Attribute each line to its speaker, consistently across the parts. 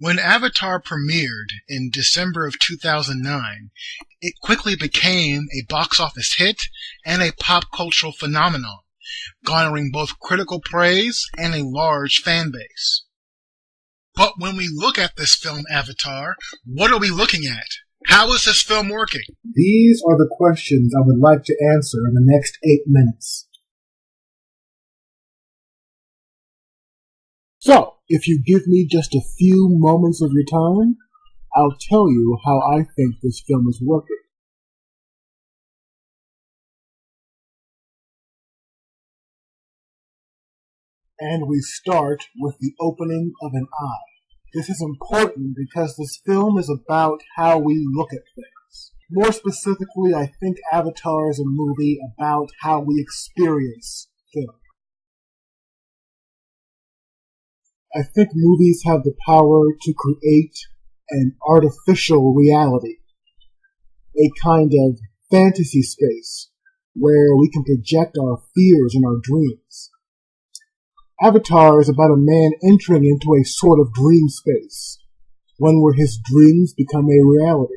Speaker 1: When Avatar premiered in December of 2009, it quickly became a box office hit and a pop cultural phenomenon, garnering both critical praise and a large fan base. But when we look at this film Avatar, what are we looking at? How is this film working?
Speaker 2: These are the questions I would like to answer in the next 8 minutes. So, if you give me just a few moments of your time, I'll tell you how I think this film is working. And we start with the opening of an eye. This is important because this film is about how we look at things. More specifically, I think Avatar is a movie about how we experience film. I think movies have the power to create an artificial reality, a kind of fantasy space where we can project our fears and our dreams. Avatar is about a man entering into a sort of dream space, one where his dreams become a reality.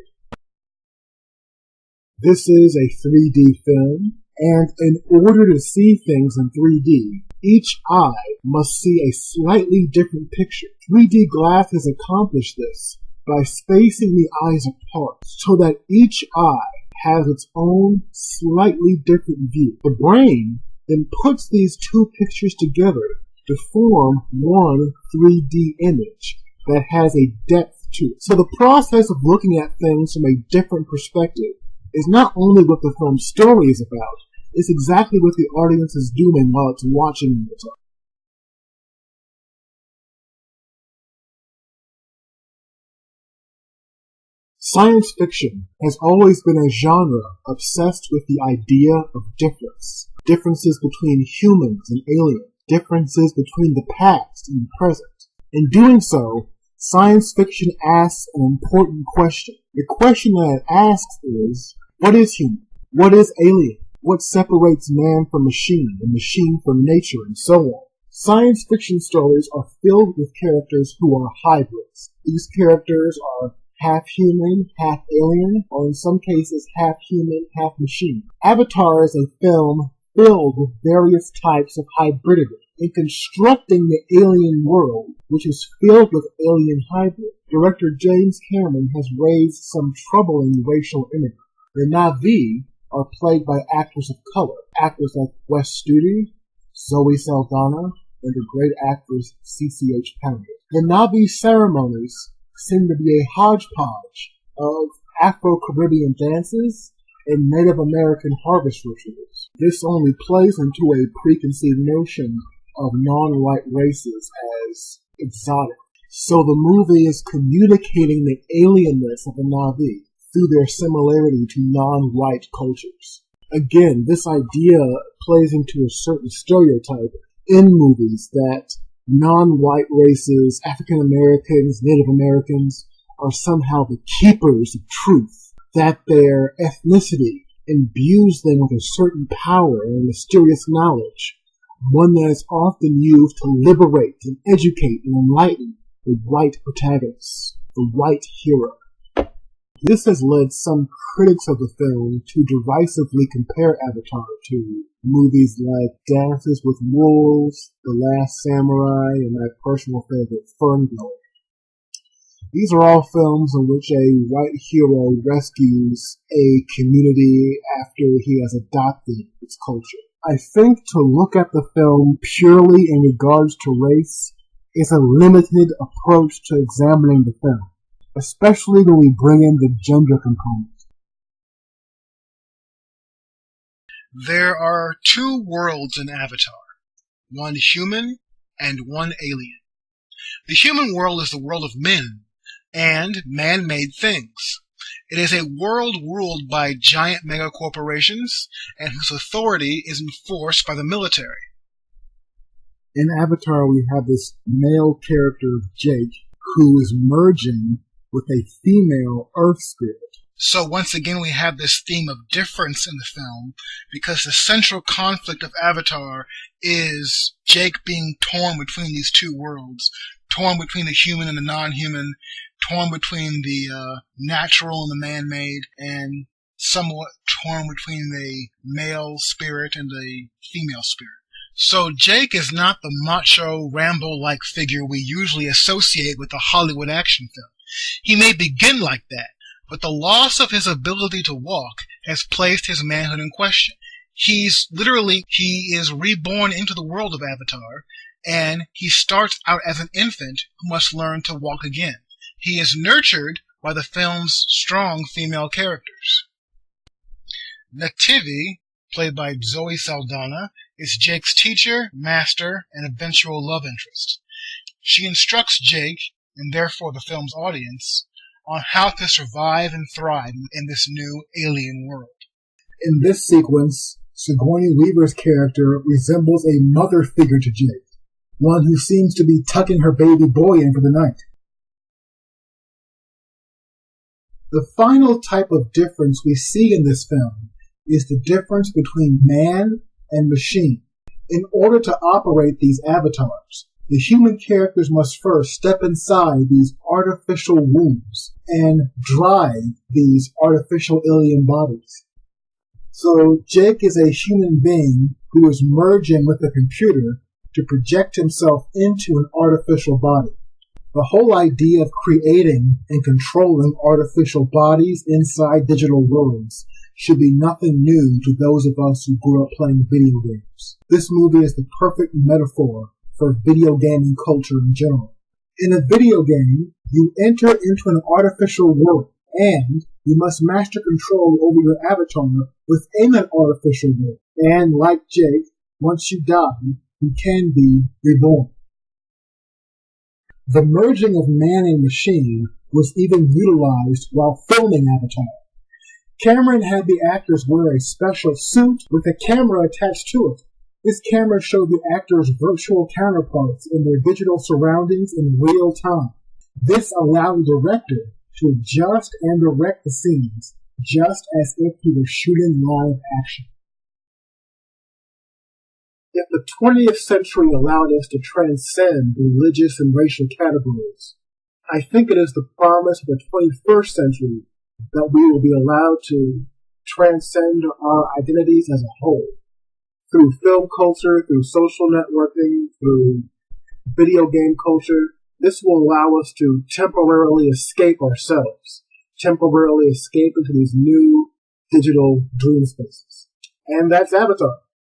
Speaker 2: This is a 3D film, and in order to see things in 3D, each eye must see a slightly different picture. 3D glass has accomplished this by spacing the eyes apart so that each eye has its own slightly different view. The brain then puts these two pictures together to form one 3D image that has a depth to it. So the process of looking at things from a different perspective is not only what the film's story is about, it's exactly what the audience is doing while it's watching the film. Science fiction has always been a genre obsessed with the idea of difference. Differences between humans and aliens. Differences between the past and the present. In doing so, science fiction asks an important question. The question that it asks is, what is human? What is alien? What separates man from machine, and machine from nature, and so on? Science fiction stories are filled with characters who are hybrids. These characters are half human, half alien, or in some cases half human, half machine. Avatar is a film filled with various types of hybridity. In constructing the alien world, which is filled with alien hybrids, director James Cameron has raised some troubling racial imagery. The Na'vi are played by actors of color, actors like Wes Studi, Zoe Saldana, and the great actress CCH Pounder. The Na'vi ceremonies seem to be a hodgepodge of Afro-Caribbean dances and Native American harvest rituals. This only plays into a preconceived notion of non-white races as exotic. So the movie is communicating the alienness of the Na'vi through their similarity to non-white cultures. Again, this idea plays into a certain stereotype in movies that non-white races, African Americans, Native Americans, are somehow the keepers of truth, that their ethnicity imbues them with a certain power and mysterious knowledge, one that is often used to liberate and educate and enlighten the white protagonist, the white hero. This has led some critics of the film to derisively compare Avatar to movies like Dances with Wolves, The Last Samurai, and my personal favorite, Ferngully. These are all films in which a white hero rescues a community after he has adopted its culture. I think to look at the film purely in regards to race is a limited approach to examining the film, especially when we bring in the gender component.
Speaker 1: There are two worlds in Avatar, one human and one alien. The human world is the world of men and man-made things. It is a world ruled by giant megacorporations and whose authority is enforced by the military.
Speaker 2: In Avatar, we have this male character, Jake, who is merging with a female Earth spirit.
Speaker 1: So once again we have this theme of difference in the film, because the central conflict of Avatar is Jake being torn between these two worlds, torn between the human and the non-human, torn between the natural and the man-made, and somewhat torn between the male spirit and the female spirit. So Jake is not the macho, Rambo-like figure we usually associate with a Hollywood action film. He may begin like that, but the loss of his ability to walk has placed his manhood in question. He is reborn into the world of Avatar, and he starts out as an infant who must learn to walk again. He is nurtured by the film's strong female characters. Nativi, played by Zoe Saldana, is Jake's teacher, master, and eventual love interest. She instructs Jake, and therefore the film's audience, on how to survive and thrive in this new alien world.
Speaker 2: In this sequence, Sigourney Weaver's character resembles a mother figure to Jake, one who seems to be tucking her baby boy in for the night. The final type of difference we see in this film is the difference between man and machine. In order to operate these avatars, the human characters must first step inside these artificial wombs and drive these artificial alien bodies. So Jake is a human being who is merging with a computer to project himself into an artificial body. The whole idea of creating and controlling artificial bodies inside digital worlds should be nothing new to those of us who grew up playing video games. This movie is the perfect metaphor for video gaming culture in general. In a video game, you enter into an artificial world, and you must master control over your avatar within an artificial world. And like Jake, once you die, you can be reborn. The merging of man and machine was even utilized while filming Avatar. Cameron had the actors wear a special suit with a camera attached to it. This camera showed the actors' virtual counterparts in their digital surroundings in real time. This allowed the director to adjust and direct the scenes, just as if he were shooting live action. If the 20th century allowed us to transcend religious and racial categories, I think it is the promise of the 21st century that we will be allowed to transcend our identities as a whole. Through film culture, through social networking, through video game culture, this will allow us to temporarily escape ourselves, temporarily escape into these new digital dream spaces. And that's Avatar.